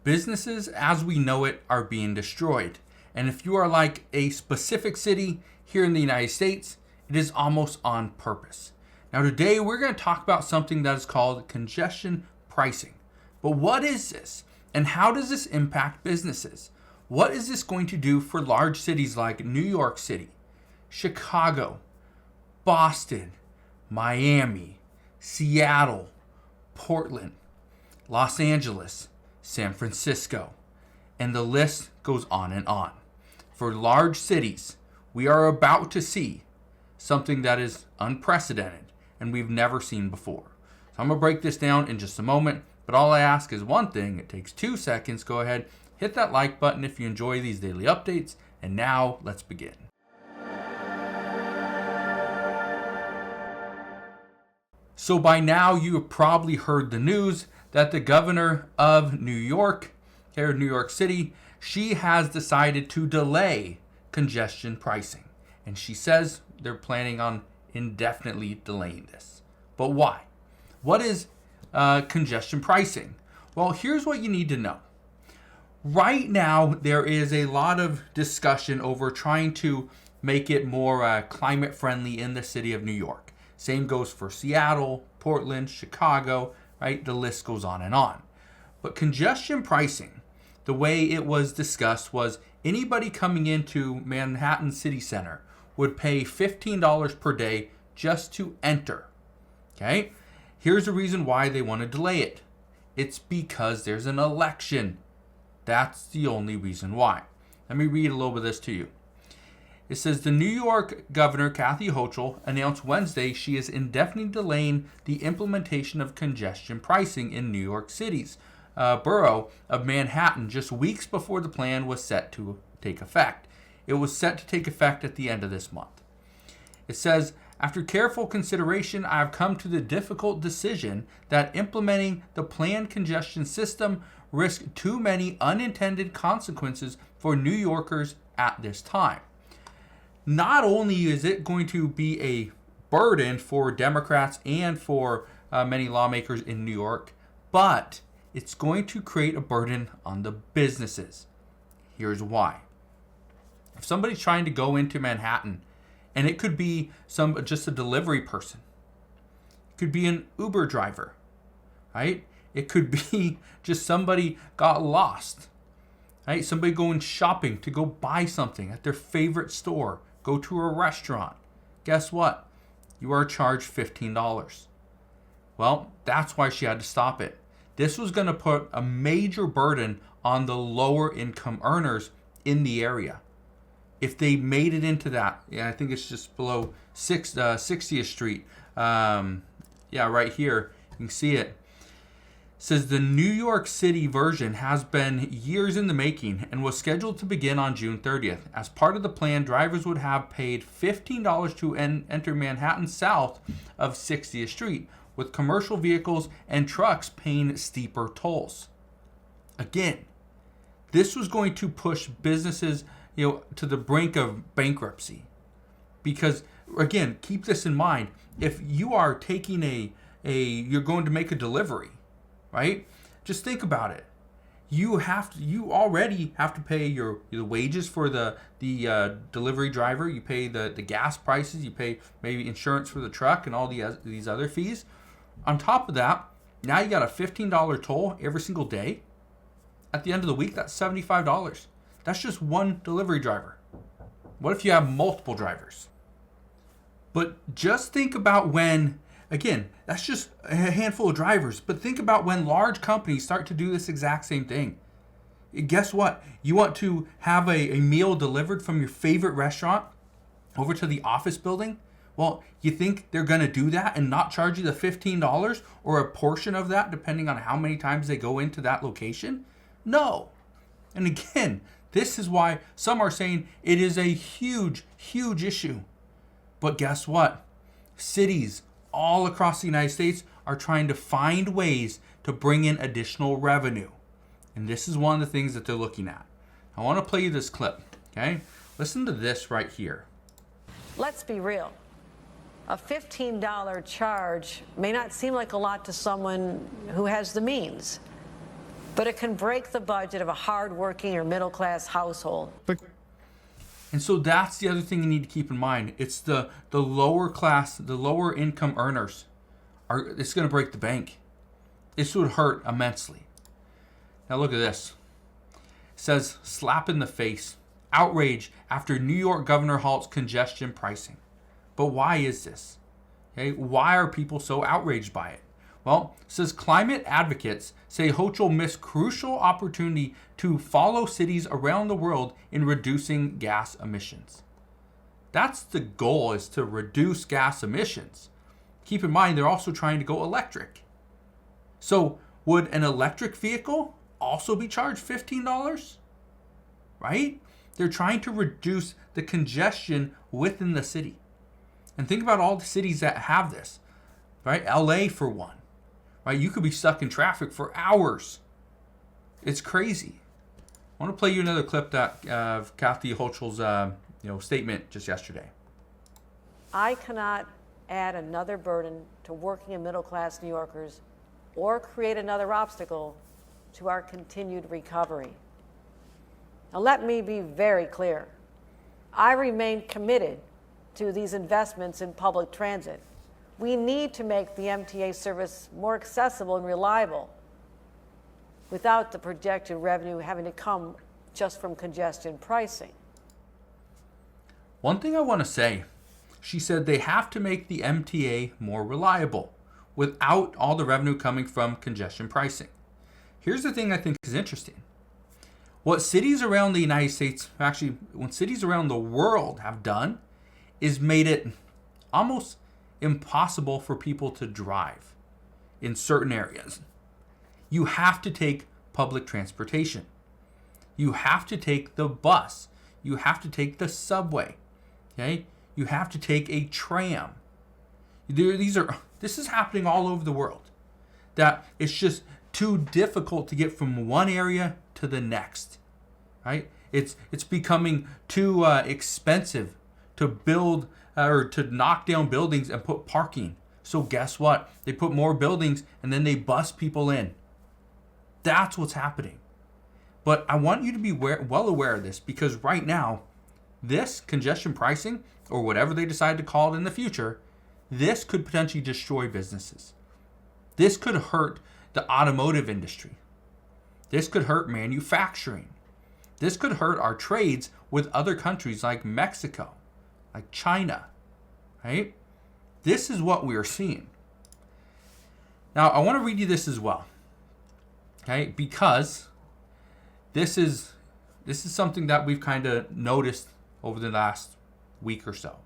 Businesses as we know it are being destroyed. And if you are like a specific city here in the United States, it is almost on purpose. Now today we're going to talk about something that is called congestion pricing. But what is this? And how does this impact businesses? What is this going to do for large cities like New York City, Chicago, Boston, Miami, Seattle, Portland, Los Angeles, San Francisco, and the list goes on and on. For large cities, we are about to see something that is unprecedented and we've never seen before. So I'm going to break this down in just a moment, but all I ask is one thing. It takes 2 seconds. Go ahead, hit that like button if you enjoy these daily updates, and now let's begin. So by now you have probably heard the news that the governor of New York, here in New York City, she has decided to delay congestion pricing. And she says they're planning on indefinitely delaying this. But why? What is congestion pricing? Well, here's what you need to know. Right now, there is a lot of discussion over trying to make it more climate friendly in the city of New York. Same goes for Seattle, Portland, Chicago, right? The list goes on and on. But congestion pricing, the way it was discussed was anybody coming into Manhattan City Center would pay $15 per day just to enter. Okay? Here's the reason why they want to delay it. It's because there's an election. That's the only reason why. Let me read a little bit of this to you. It says the New York Governor Kathy Hochul announced Wednesday she is indefinitely delaying the implementation of congestion pricing in New York City's borough of Manhattan just weeks before the plan was set to take effect. It was set to take effect at the end of this month. It says, after careful consideration, I have come to the difficult decision that implementing the planned congestion system risks too many unintended consequences for New Yorkers at this time. Not only is it going to be a burden for Democrats and for many lawmakers in New York, but it's going to create a burden on the businesses. Here's why. If somebody's trying to go into Manhattan, and it could be just a delivery person, it could be an Uber driver, right? It could be just somebody got lost, right? Somebody going shopping to go buy something at their favorite store, go to a restaurant. Guess what? You are charged $15. Well, that's why she had to stop it. This was going to put a major burden on the lower income earners in the area. If they made it into that, I think it's just below 60th Street. Right here, you can see it. Says the New York City version has been years in the making and was scheduled to begin on June 30th. As part of the plan, drivers would have paid $15 to enter Manhattan south of 60th Street, with commercial vehicles and trucks paying steeper tolls. Again, this was going to push businesses, to the brink of bankruptcy. Because again, keep this in mind. If you are taking you're going to make a delivery, right? Just think about it. You already have to pay your wages for the delivery driver. You pay the gas prices. You pay maybe insurance for the truck and all these other fees. On top of that, now you got a $15 toll every single day. At the end of the week, that's $75. That's just one delivery driver. What if you have multiple drivers? But just think about when, again, that's just a handful of drivers, but think about when large companies start to do this exact same thing. Guess what? You want to have a meal delivered from your favorite restaurant over to the office building? Well, you think they're going to do that and not charge you the $15 or a portion of that depending on how many times they go into that location? No. And again, this is why some are saying it is a huge, huge issue. But guess what? Cities all across the United States are trying to find ways to bring in additional revenue. And this is one of the things that they're looking at. I want to play you this clip, okay? Listen to this right here. Let's be real. A $15 charge may not seem like a lot to someone who has the means. but it can break the budget of a hard-working or middle-class household. And so that's the other thing you need to keep in mind. It's the lower class, the lower income earners. It's going to break the bank. This would hurt immensely. Now look at this. It says, slap in the face. Outrage after New York governor halts congestion pricing. But why is this? Okay, why are people so outraged by it? Well, it says climate advocates say Hochul missed crucial opportunity to follow cities around the world in reducing gas emissions. That's the goal, is to reduce gas emissions. Keep in mind, they're also trying to go electric. So would an electric vehicle also be charged $15? Right? They're trying to reduce the congestion within the city. And think about all the cities that have this, right? LA for one, right? You could be stuck in traffic for hours. It's crazy. I want to play you another clip that of Kathy Hochul's statement just yesterday. I cannot add another burden to working and middle-class New Yorkers or create another obstacle to our continued recovery. Now, let me be very clear. I remain committed to these investments in public transit. We need to make the MTA service more accessible and reliable without the projected revenue having to come just from congestion pricing. One thing I want to say, she said they have to make the MTA more reliable without all the revenue coming from congestion pricing. Here's the thing I think is interesting. What cities around the United States, actually, what cities around the world have done is made it almost impossible for people to drive in certain areas. You have to take public transportation. You have to take the bus. You have to take the subway. Okay? You have to take a tram. This is happening all over the world. That it's just too difficult to get from one area to the next. Right? It's becoming too expensive to build or to knock down buildings and put parking. So guess what? They put more buildings and then they bus people in. That's what's happening. But I want you to be well aware of this, because right now, this congestion pricing, or whatever they decide to call it in the future, this could potentially destroy businesses. This could hurt the automotive industry. This could hurt manufacturing. This could hurt our trades with other countries like Mexico, like China, right? This is what we are seeing. Now, I want to read you this as well, okay? Because this is something that we've kind of noticed over the last week or so.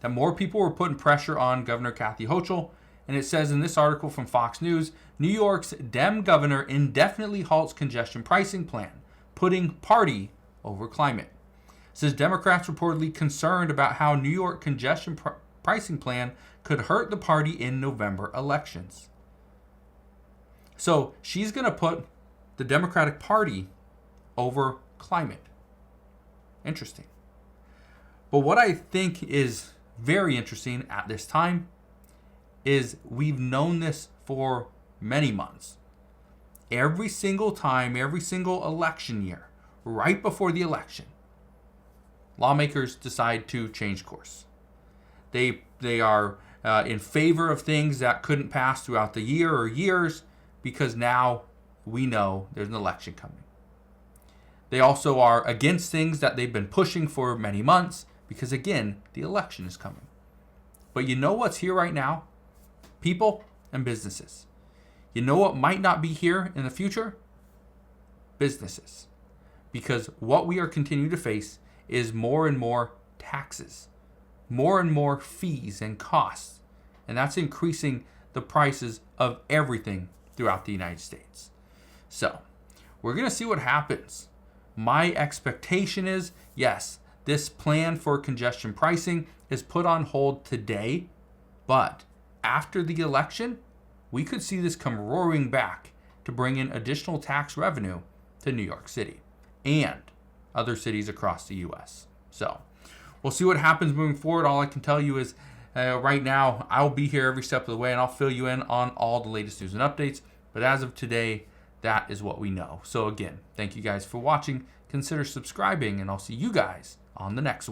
That more people were putting pressure on Governor Kathy Hochul. And it says in this article from Fox News, New York's Dem governor indefinitely halts congestion pricing plan, putting party over climate. It says Democrats reportedly concerned about how New York congestion pricing plan could hurt the party in November elections. So she's going to put the Democratic Party over climate. Interesting. But what I think is very interesting at this time is we've known this for many months. Every single time, every single election year, right before the election, lawmakers decide to change course. They are in favor of things that couldn't pass throughout the year or years, because now we know there's an election coming. They also are against things that they've been pushing for many months, because again, the election is coming. But you know what's here right now? People and businesses. You know what might not be here in the future? Businesses. Because what we are continuing to face is more and more taxes, more and more fees and costs. And that's increasing the prices of everything throughout the United States. So, we're going to see what happens. My expectation is, yes, this plan for congestion pricing is put on hold today, but after the election, we could see this come roaring back to bring in additional tax revenue to New York City and other cities across the U.S. So we'll see what happens moving forward. All I can tell you is right now, I'll be here every step of the way, and I'll fill you in on all the latest news and updates. But as of today, That is what we know. So again, thank you guys for watching. Consider subscribing, and I'll see you guys on the next one.